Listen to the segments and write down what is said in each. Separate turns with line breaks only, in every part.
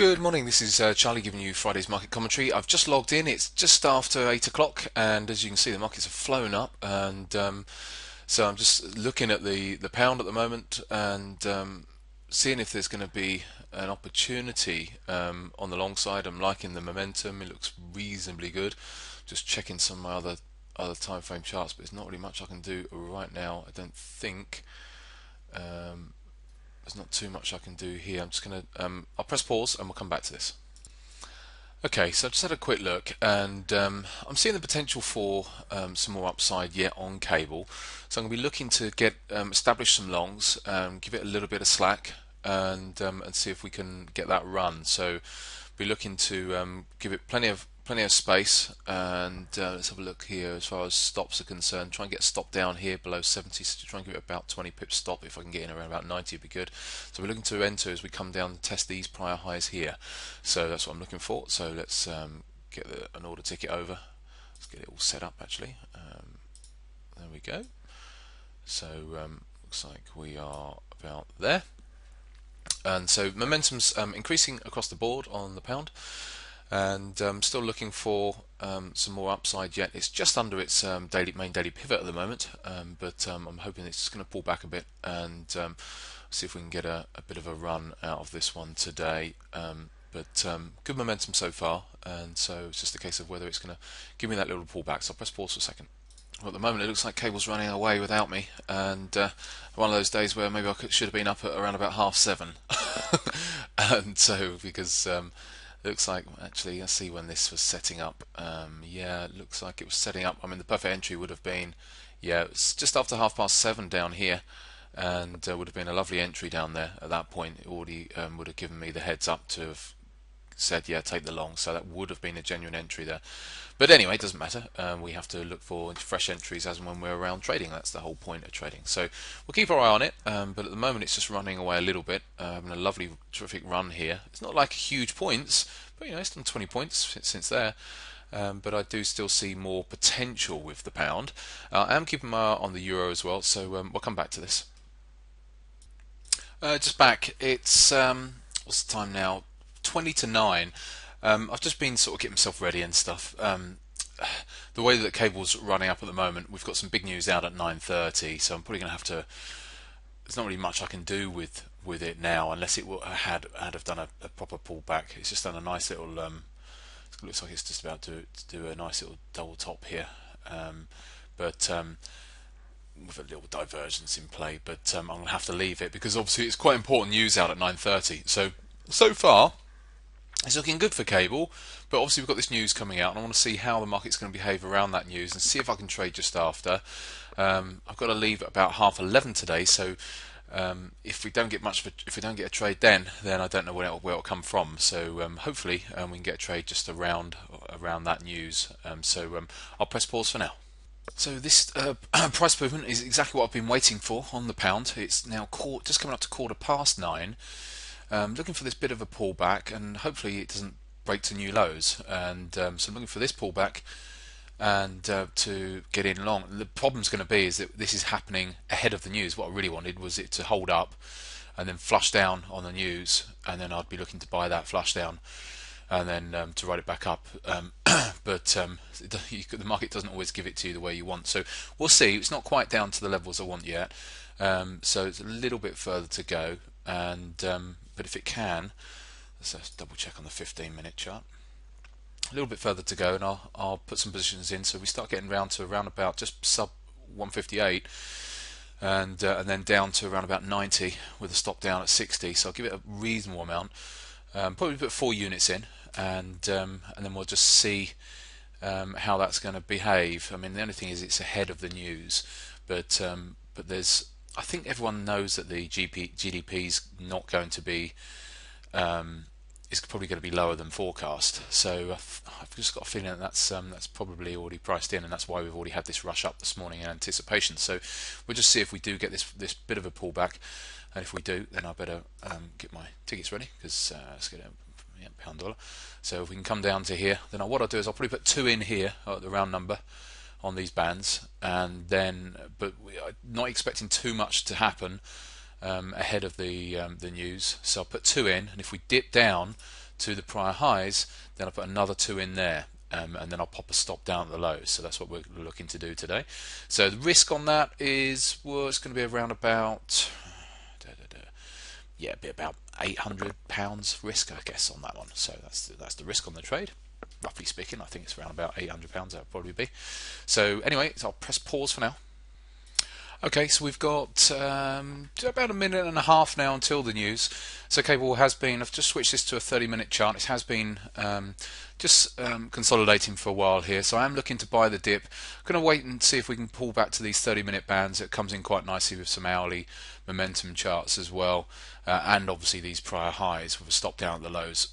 Good morning, this is Charlie giving you Friday's market commentary. I've just logged in, it's just after 8 o'clock, and as you can see, the markets have flown up. And so I'm just looking at the pound at the moment and seeing if there's going to be an opportunity on the long side. I'm liking the momentum, it looks reasonably good. Just checking some of my other time frame charts, but there's not really much I can do right now, I don't think. There's not too much I can do here. I'm just going to, I'll press pause and we'll come back to this. Okay, so I just had a quick look and I'm seeing the potential for some more upside yet on cable. So I'm going to be looking to get establish some longs, give it a little bit of slack and see if we can get that run. So be looking to give it plenty of space, and let's have a look here as far as stops are concerned. Try and get a stop down here below 70, so try and give it about 20 pips stop. If I can get in around about 90 would be good. So we're looking to enter as we come down and test these prior highs here. So that's what I'm looking for. So let's get an order ticket over. Let's get it all set up actually. There we go. So looks like we are about there. And so momentum's increasing across the board on the pound, and still looking for some more upside yet. It's just under its main daily pivot at the moment, but I'm hoping it's just going to pull back a bit and see if we can get a bit of a run out of this one today. But good momentum so far, and so it's just a case of whether it's going to give me that little pullback. So I'll press pause for a second. Well, at the moment it looks like cable's running away without me, and one of those days where maybe should have been up at around about 7:30. And so because it looks like, actually, let's see when this was setting up. Yeah, it looks like it was setting up. I mean, the perfect entry would have been, yeah, it's just after 7:30 down here, and would have been a lovely entry down there at that point. It already would have given me the heads up to have said, yeah, take the long. So that would have been a genuine entry there. But anyway, it doesn't matter. We have to look for fresh entries as and when we're around trading. That's the whole point of trading. So we'll keep our eye on it. But at the moment, it's just running away a little bit. Having a lovely, terrific run here. It's not like huge points, but it's done 20 points since there. But I do still see more potential with the pound. I am keeping my eye on the euro as well. So we'll come back to this. Just back. It's what's the time now? 20 to 9. I've just been sort of getting myself ready and stuff. The way that cable's running up at the moment, we've got some big news out at 9:30, so I'm probably going to have to. There's not really much I can do with it now, unless it had have done a proper pullback. It's just done a nice little. It looks like it's just about to do a nice little double top here, but with a little divergence in play. But I'm going to have to leave it because obviously it's quite important news out at 9:30. So far. It's looking good for cable, but obviously we've got this news coming out and I want to see how the market's going to behave around that news and see if I can trade just after. I've got to leave at about 11:30 today, so if we don't get a trade then I don't know where it'll come from. So hopefully we can get a trade just around that news. I'll press pause for now. So this price movement is exactly what I've been waiting for on the pound. It's now just coming up to 9:15. Looking for this bit of a pullback, and hopefully it doesn't break to new lows. And so I'm looking for this pullback and to get in long. The problem's going to be is that this is happening ahead of the news. What I really wanted was it to hold up and then flush down on the news, and then I'd be looking to buy that flush down and then to ride it back up. But the market doesn't always give it to you the way you want. So we'll see. It's not quite down to the levels I want yet. So it's a little bit further to go. And but if it can, let's double check on the 15-minute chart. A little bit further to go, and I'll put some positions in. So we start getting round to around about just sub 158, and then down to around about 90 with a stop down at 60. So I'll give it a reasonable amount. Probably put 4 units in, and then we'll just see how that's going to behave. I mean, the only thing is it's ahead of the news, but there's. I think everyone knows that the GDP is not going to be, is probably going to be lower than forecast. So I've just got a feeling that that's probably already priced in, and that's why we've already had this rush up this morning in anticipation. So we'll just see if we do get this bit of a pullback, and if we do, then I better get my tickets ready because let's get a pound dollar. So if we can come down to here, then what I'll do is I'll probably put 2 in here at the round number on these bands, and then but we are not expecting too much to happen ahead of the news, so I'll put 2 in, and if we dip down to the prior highs, then I'll put another 2 in there. And then I'll pop a stop down at the lows. So that's what we're looking to do today. So the risk on that is, well, it's going to be around about, yeah, be about £800 risk, I guess, on that one. So that's the risk on the trade. Roughly speaking, I think it's around about £800. That would probably be. So anyway, so I'll press pause for now. Okay, so we've got about a minute and a half now until the news. So cable has been, I've just switched this to a 30-minute chart. It has been consolidating for a while here. So I am looking to buy the dip. I'm going to wait and see if we can pull back to these 30-minute bands. It comes in quite nicely with some hourly momentum charts as well. And obviously these prior highs with a stop down at the lows.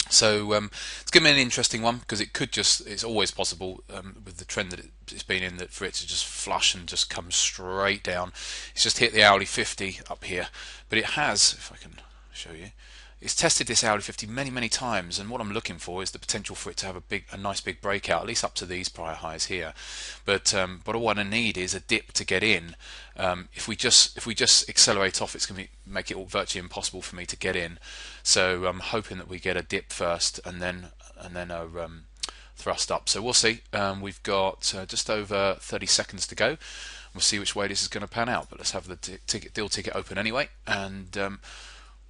So it's going to be an interesting one because it could it's always possible with the trend that it's been in, that for it to just flush and just come straight down. It's just hit the hourly 50 up here, but it has, if I can show you, it's tested this hourly 50 many times, and what I'm looking for is the potential for it to have a nice big breakout, at least up to these prior highs here. But what I need is a dip to get in. If we just accelerate off, it's going to make it all virtually impossible for me to get in. So I'm hoping that we get a dip first and then a thrust up. So we'll see. We've got just over 30 seconds to go. We'll see which way this is going to pan out. But let's have the deal ticket open anyway, and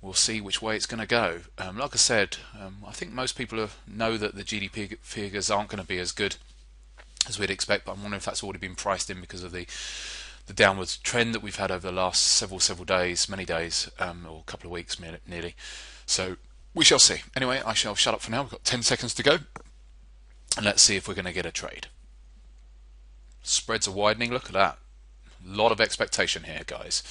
we'll see which way it's going to go. Like I said, I think most people know that the GDP figures aren't going to be as good as we'd expect, but I'm wondering if that's already been priced in because of the downwards trend that we've had over the last several days, many days, or a couple of weeks nearly. So we shall see. Anyway, I shall shut up for now. We've got 10 seconds to go, and let's see if we're going to get a trade. Spreads are widening. Look at that. A lot of expectation here, guys.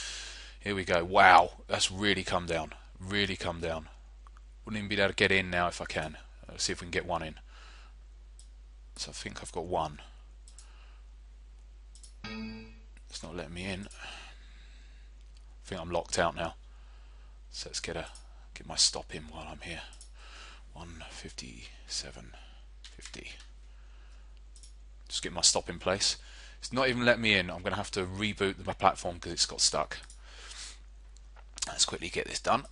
Here we go. Wow, that's really come down. Really come down. Wouldn't even be able to get in now if I can. Let's see if we can get one in. So I think I've got one. It's not letting me in. I think I'm locked out now. So let's get my stop in while I'm here. 157.50. Just get my stop in place. It's not even letting me in. I'm going to have to reboot my platform because it's got stuck. Let's quickly get this done.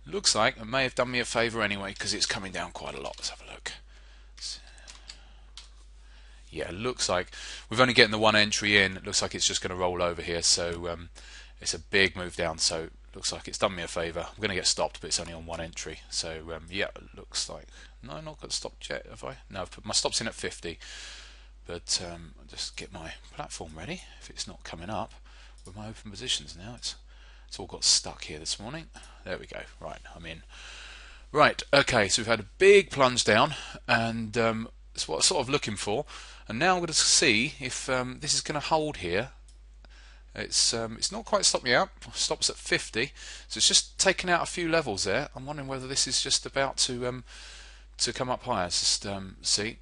Looks like it may have done me a favour anyway because it's coming down quite a lot. Let's have a look. Yeah, it looks like we've only getting the one entry in. It looks like it's just going to roll over here. So it's a big move down. So it looks like it's done me a favour. I'm going to get stopped, but it's only on one entry. So yeah, it looks like, no, I've not got stopped yet, have I? No, I've put my stops in at 50. But I'll just get my platform ready if it's not coming up with my open positions now. It's all got stuck here this morning. There we go. Right, I'm in. Right, okay, so we've had a big plunge down, and that's what I'm sort of looking for. And now I'm going to see if this is going to hold here. It's not quite stopped me out. Stops at 50, so it's just taken out a few levels there. I'm wondering whether this is just about to come up higher. Let's just see.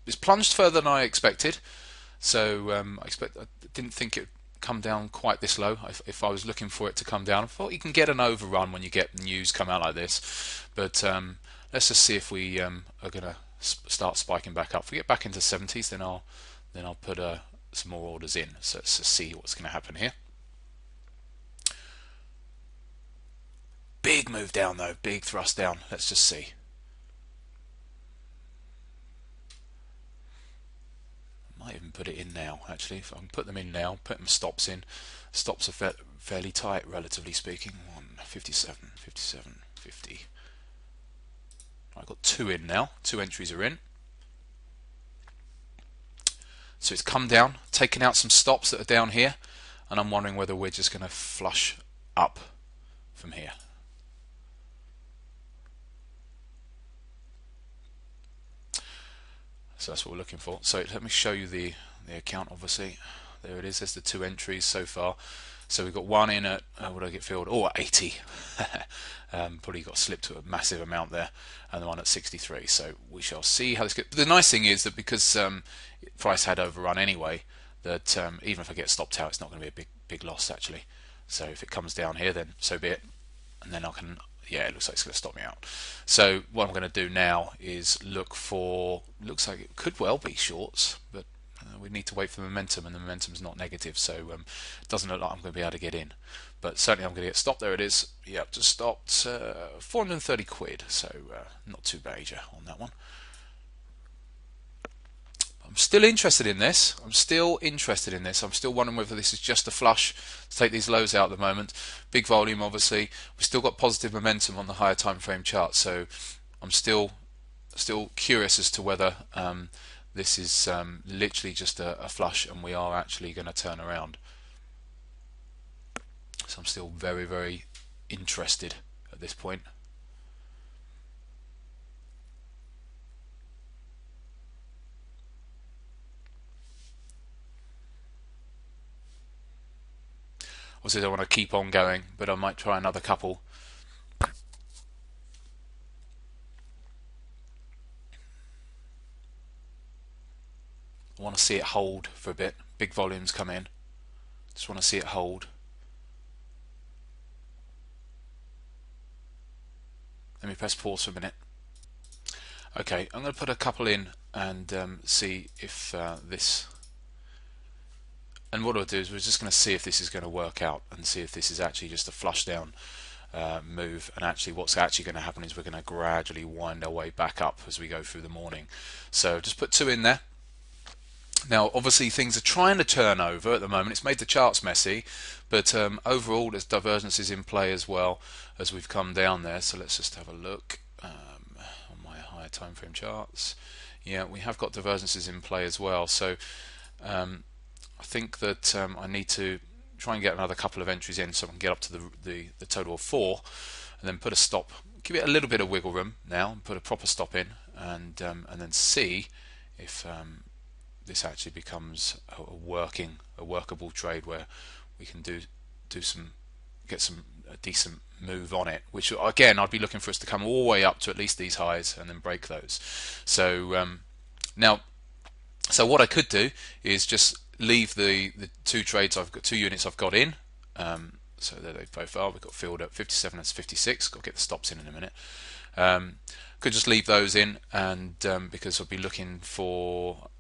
It's plunged further than I expected. So I didn't think it would come down quite this low. If I was looking for it to come down, I thought you can get an overrun when you get news come out like this. But let's just see if we are going to start spiking back up. If we get back into 70s, then I'll put some more orders in. So let's just see what's going to happen here. Big move down though, big thrust down. Let's just see. Might even put it in now, actually. If I can put them in now, put them stops in. Stops are fairly tight, relatively speaking. 157, 57, 50. I've got two in now. Two entries are in. So it's come down, taken out some stops that are down here, and I'm wondering whether we're just going to flush up from here. So that's what we're looking for. So let me show you the account. Obviously, there it is. There's the two entries so far. So we've got one in at what did I get filled? Oh, at 80. Probably got slipped to a massive amount there, and the one at 63. So we shall see how this goes. But the nice thing is that because price had overrun anyway, that even if I get stopped out, it's not going to be a big loss actually. So if it comes down here, then so be it. And then I can. Yeah, it looks like it's going to stop me out. So what I'm going to do now is look for, looks like it could well be shorts, but we need to wait for the momentum, and the momentum's not negative, so it doesn't look like I'm going to be able to get in. But certainly I'm going to get stopped. There it is. Yep, just stopped. 430 quid, so not too major on that one. I'm still interested in this. I'm still wondering whether this is just a flush to take these lows out at the moment. Big volume, obviously. We've still got positive momentum on the higher time frame chart, so I'm still curious as to whether this is literally just a flush and we are actually going to turn around. So I'm still very, very interested at this point. Obviously, I don't want to keep on going, but I might try another couple. I want to see it hold for a bit. Big volumes come in. Just want to see it hold. Let me press pause for a minute. Okay, I'm going to put a couple in and see if this... And what I'll do is we're just going to see if this is going to work out and see if this is actually just a flush down move, and actually what's actually going to happen is we're going to gradually wind our way back up as we go through the morning. So just put 2 in there. Now obviously things are trying to turn over at the moment. It's made the charts messy, but overall there's divergences in play as well as we've come down there. So let's just have a look on my higher time frame charts. Yeah, we have got divergences in play as well. So I think that I need to try and get another couple of entries in so I can get up to the total of 4, and then put a stop, give it a little bit of wiggle room now, and put a proper stop in, and then see if this actually becomes a workable trade where we can get some decent move on it. Which again, I'd be looking for us to come all the way up to at least these highs and then break those. So now, so what I could do is just leave the 2 trades I've got, 2 units I've got in. So there they both are. We've got filled at 57 and 56. Got to get the stops in a minute. Could just leave those in, and because I'll be looking for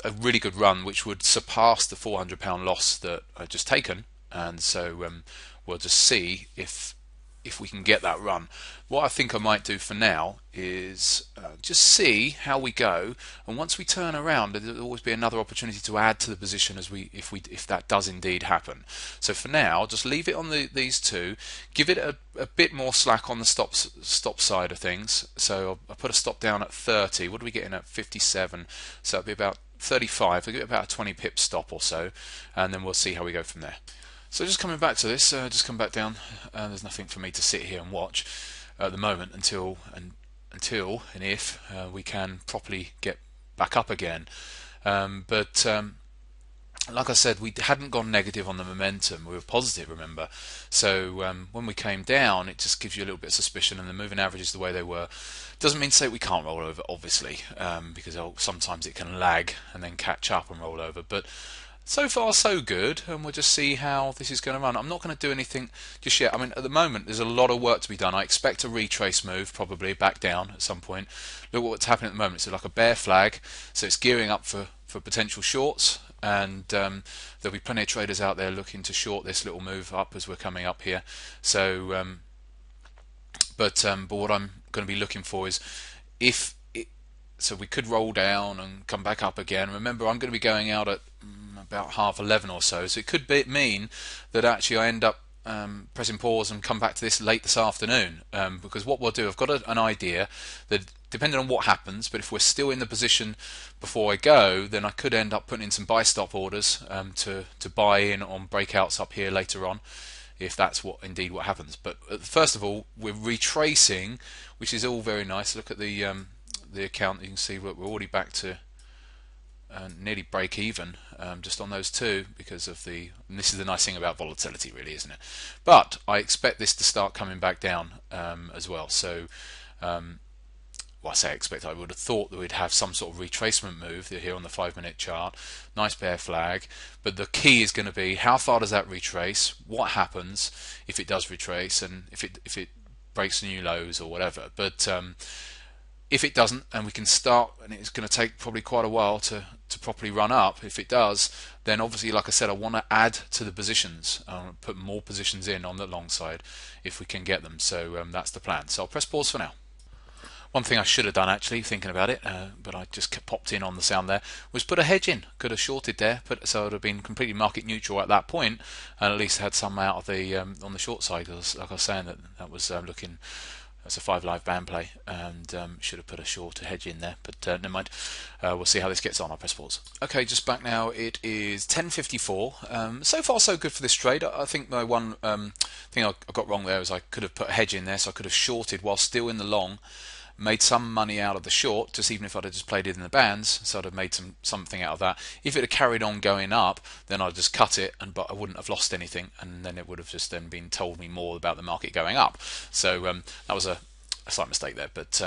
a really good run which would surpass the £400 loss that I've just taken, and so we'll just see if we can get that run. What I think I might do for now is just see how we go, and once we turn around there'll always be another opportunity to add to the position if that does indeed happen. So for now, just leave it on these 2, give it a bit more slack on the stop side of things. So I'll put a stop down at 30. What are we getting at 57? So it'll be about 35. We'll give it about a 20 pip stop or so, and then we'll see how we go from there. So just coming back to this, just come back down. There's nothing for me to sit here and watch at the moment until and if we can properly get back up again. But like I said, we hadn't gone negative on the momentum. We were positive, remember. So when we came down, it just gives you a little bit of suspicion, and the moving averages the way they were. Doesn't mean to say we can't roll over, obviously, because sometimes it can lag and then catch up and roll over. But so far so good, and we'll just see how this is going to run. I'm not going to do anything just yet. I mean, at the moment there's a lot of work to be done. I expect a retrace move, probably back down at some point. Look what's happening at the moment. It's like a bear flag, so it's gearing up for potential shorts, and there'll be plenty of traders out there looking to short this little move up as we're coming up here. So but what I'm going to be looking for is so we could roll down and come back up again. Remember, I'm going to be going out at about 11:30 or so, so it could mean that actually I end up pressing pause and come back to this late this afternoon, because what we'll do, I've got an idea that depending on what happens, but if we're still in the position before I go, then I could end up putting in some buy stop orders to buy in on breakouts up here later on, if that's indeed what happens. But first of all, we're retracing, which is all very nice. Look at the account. You can see we're already back to nearly break even, just on those 2, because of and this is the nice thing about volatility, really, isn't it? But I expect this to start coming back down as well. So well, I say expect, I would have thought that we'd have some sort of retracement move here on the 5-minute chart. Nice bear flag, but the key is going to be how far does that retrace, what happens if it does retrace, and if it breaks new lows or whatever. But If it doesn't, and we can start, and it's going to take probably quite a while to properly run up, if it does, then obviously, like I said, I want to add to the positions. I want to put more positions in on the long side if we can get them. So that's the plan. So I'll press pause for now. One thing I should have done, actually, thinking about it, but I just popped in on the sound there, was put a hedge in. Could have shorted there, so it would have been completely market neutral at that point, and at least had some out of the on the short side. Like I was saying, that was looking. That's a 5 live band play, and should have put a shorter hedge in there, but never mind. We'll see how this gets on. I'll press pause. Okay, just back now. It is 10:54. So far, so good for this trade. I think my one thing I got wrong there is I could have put a hedge in there, so I could have shorted while still in the long. Made some money out of the short, just even if I'd have just played it in the bands, so I'd have made something out of that. If it had carried on going up, then I'd just cut it, but I wouldn't have lost anything, and then it would have just then been told me more about the market going up. So that was a slight mistake there, but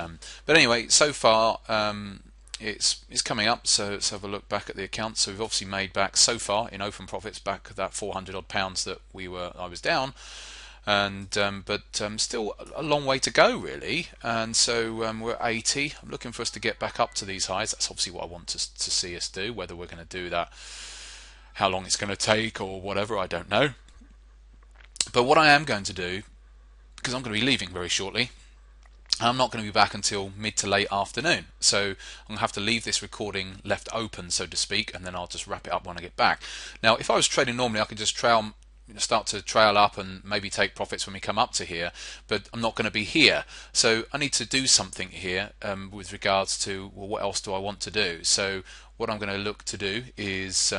anyway, so far it's coming up. So let's have a look back at the account. So we've obviously made back so far in open profits back that 400 odd pounds that I was down. And but still a long way to go, really. And so we're at 80. I'm looking for us to get back up to these highs. That's obviously what I want to see us do. Whether we're going to do that, how long it's going to take, or whatever, I don't know. But what I am going to do, because I'm going to be leaving very shortly, I'm not going to be back until mid to late afternoon, so I'm going to have to leave this recording left open, so to speak, and then I'll just wrap it up when I get back. Now, if I was trading normally, I could just start to trail up and maybe take profits when we come up to here, but I'm not going to be here, so I need to do something here with regards to, well, what else do I want to do? So what I'm going to look to do is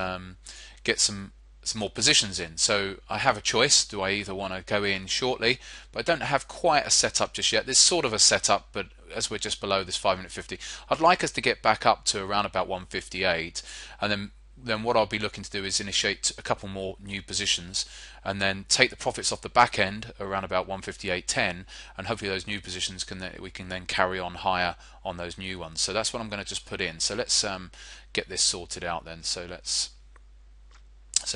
get some more positions in. So I have a choice. Do I either want to go in shortly, but I don't have quite a setup just yet. There's sort of a setup, but as we're just below this 5-minute 50, I'd like us to get back up to around about 158, and then what I'll be looking to do is initiate a couple more new positions and then take the profits off the back end around about 158.10, and hopefully those new positions we can then carry on higher on those new ones. So that's what I'm going to just put in. So let's get this sorted out then. So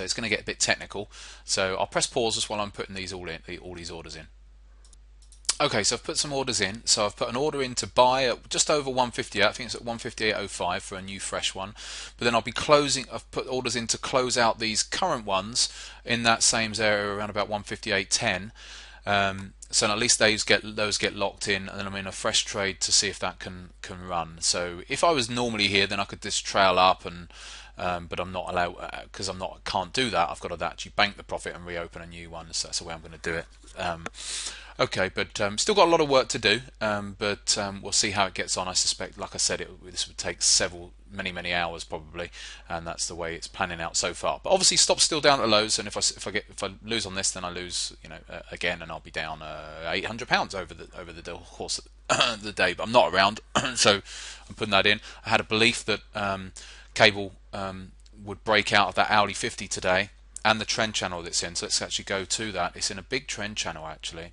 it's going to get a bit technical. So I'll press pause just while I'm putting all these orders in. Okay, so I've put some orders in. So I've put an order in to buy at just over 158. I think it's at 158.05 for a new fresh one. But then I'll be closing. I've put orders in to close out these current ones in that same area around about 158.10. So at least those get locked in, and then I'm in a fresh trade to see if that can run. So if I was normally here, then I could just trail up and. But I'm not allowed because can't do that. I've got to actually bank the profit and reopen a new one. So that's the way I'm going to do it. Okay, but still got a lot of work to do. But we'll see how it gets on. I suspect, like I said, this would take many hours probably, and that's the way it's planning out so far. But obviously, stop still down at lows, and if I lose on this, then I lose, again, and I'll be down £800 over the course of the day. But I'm not around, so I'm putting that in. I had a belief that cable would break out of that hourly 50 today and the trend channel that's in. So let's actually go to that. It's in a big trend channel actually.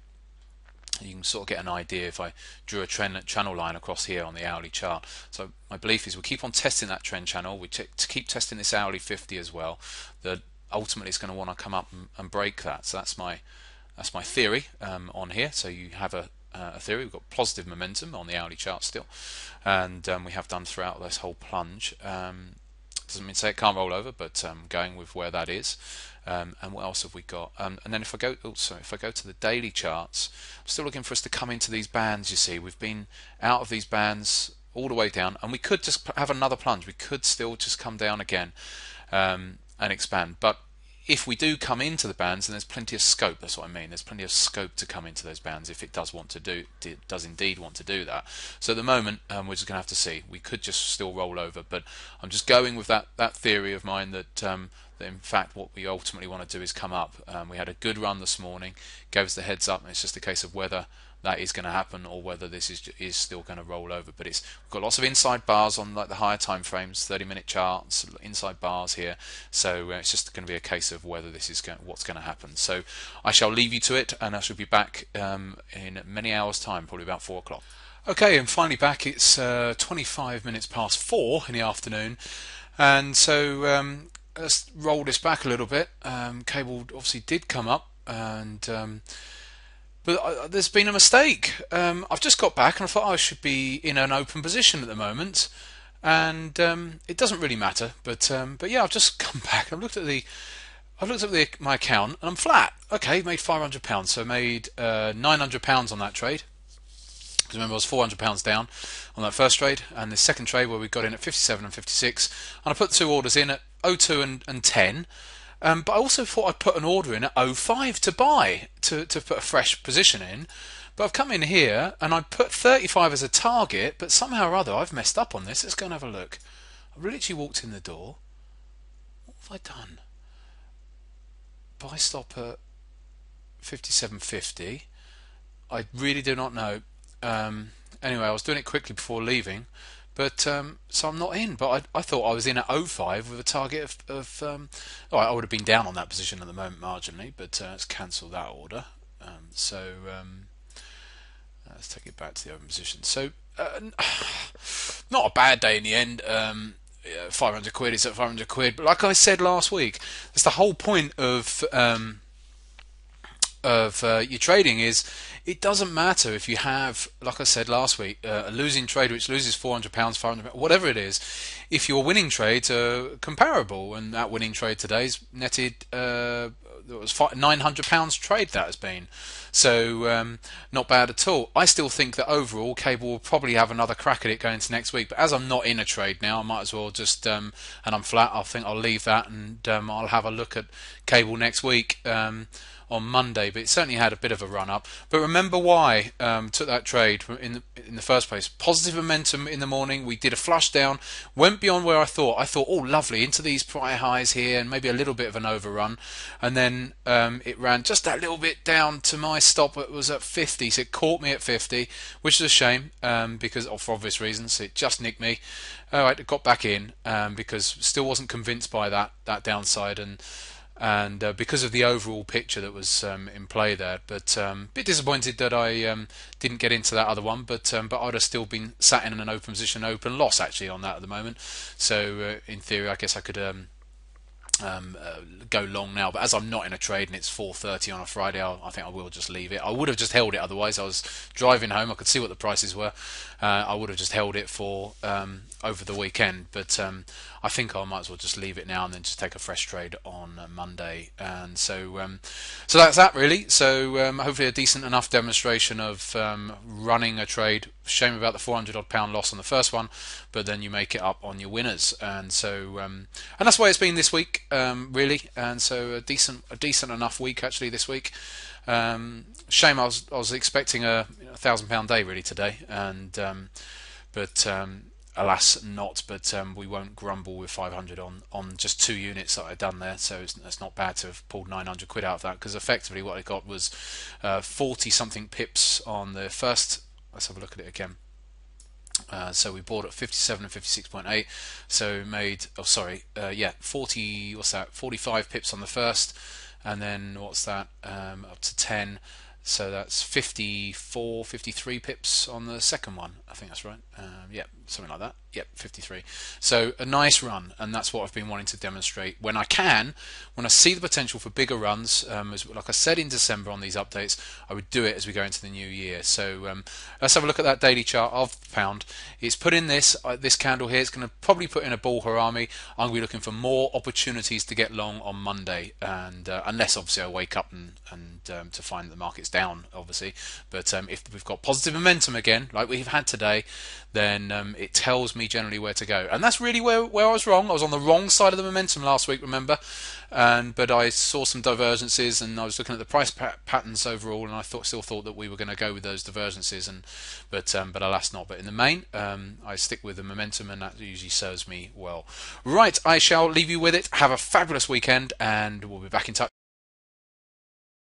You can sort of get an idea if I drew a channel line across here on the hourly chart. So my belief is we'll keep on testing that trend channel. We keep testing this hourly 50 as well. That ultimately it's going to want to come up and break that. So that's my theory on here. So you have a theory. We've got positive momentum on the hourly chart still, and we have done throughout this whole plunge. Doesn't mean to say it can't roll over, but going with where that is. And what else have we got? And then if I go to the daily charts, I'm still looking for us to come into these bands. You see, we've been out of these bands all the way down, and we could just have another plunge. We could still just come down again and expand. But if we do come into the bands, then there's plenty of scope. That's what I mean. There's plenty of scope to come into those bands if it does indeed want to do that. So at the moment, we're just going to have to see. We could just still roll over, but I'm just going with that theory of mine that in fact what we ultimately want to do is come up. We had a good run this morning, gave us the heads up, and it's just a case of whether that is going to happen or whether this is still going to roll over. But we've got lots of inside bars on like the higher time frames, 30-minute charts, inside bars here. So it's just going to be a case of whether this is what's going to happen. So I shall leave you to it, and I shall be back in many hours' time, probably about 4 o'clock. Okay, and finally back. It's 25 minutes past 4 in the afternoon, and so let's roll this back a little bit. Cable obviously did come up, and But there's been a mistake. I've just got back and I thought I should be in an open position at the moment, and it doesn't really matter. But yeah, I've just come back. I've looked at my account and I'm flat. Okay, made £500, so made £900 on that trade. Because remember, I was £400 down on that first trade, and the second trade where we got in at 57 and 56, and I put two orders in at 02 and 10. But I also thought I'd put an order in at 05 to buy, to put a fresh position in. But I've come in here and I put 35 as a target, but somehow or other I've messed up on this. Let's go and have a look. I literally walked in the door. What have I done? Buy stop at 57.50. I really do not know. Anyway, I was doing it quickly before leaving, but so I'm not in. But I thought I was in at 05 with a target of oh, I would have been down on that position at the moment marginally, but let's cancel that order. Let's take it back to the open position. So not a bad day in the end. 500 quid is at 500 quid, but like I said last week, that's the whole point of your trading. Is it doesn't matter if you have, like I said last week, a losing trade which loses £400, £500, whatever it is. If your winning trades are comparable, and that winning trade today's netted, it was £900 trade that has been, so not bad at all. I still think that overall Cable will probably have another crack at it going into next week, but as I'm not in a trade now, I might as well just and I'm flat. I think I'll leave that, and I'll have a look at Cable next week. On Monday, but it certainly had a bit of a run up. But remember why took that trade in the first place. Positive momentum in the morning. We did a flush down, went beyond where I thought. Oh, lovely, into these prior highs here, and maybe a little bit of an overrun, and then it ran just that little bit down to my stop. It was at 50, so it caught me at 50, which is a shame because for obvious reasons. It just nicked me. All right, I got back in because still wasn't convinced by that downside, and because of the overall picture that was in play there. But a bit disappointed that I didn't get into that other one, but I'd have still been sat in an open position, open loss actually on that at the moment. So in theory, I guess I could go long now, but as I'm not in a trade and it's 4:30 on a Friday, I think I will just leave it. I would have just held it otherwise. I was driving home, I could see what the prices were. I would have just held it for over the weekend, but I think I might as well just leave it now and then just take a fresh trade on Monday. And so that's that really. So hopefully a decent enough demonstration of running a trade. Shame about the £400 loss on the first one, but then you make it up on your winners, and so and that's the way it's been this week, really. And so a decent enough week actually this week. Shame I was expecting a £1,000 day really today, and but alas not. But we won't grumble with 500 on just 2 units that I'd done there. So it's not bad to have pulled 900 quid out of that, because effectively what I got was 40 something pips on the first. Let's have a look at it again. So we bought at 57 and 56.8, so made 40, what's that, 45 pips on the first, and then what's that, up to 10, so that's 54, 53 pips on the second one. I think that's right. Yeah, something like that. Yep, 53. So a nice run, and that's what I've been wanting to demonstrate. When I see the potential for bigger runs, like I said in December on these updates, I would do it as we go into the new year. So let's have a look at that daily chart of the pound. It's put in this candle here. It's going to probably put in a bull harami. I'm going to be looking for more opportunities to get long on Monday, and unless obviously I wake up and to find the market's down, obviously. But if we've got positive momentum again, like we've had today, then it tells me generally where to go. And that's really where I was wrong. I was on the wrong side of the momentum last week, remember? But I saw some divergences, and I was looking at the price patterns overall, and I still thought that we were going to go with those divergences, but alas not. But in the main, I stick with the momentum, and that usually serves me well. Right, I shall leave you with it. Have a fabulous weekend, and we'll be back in touch.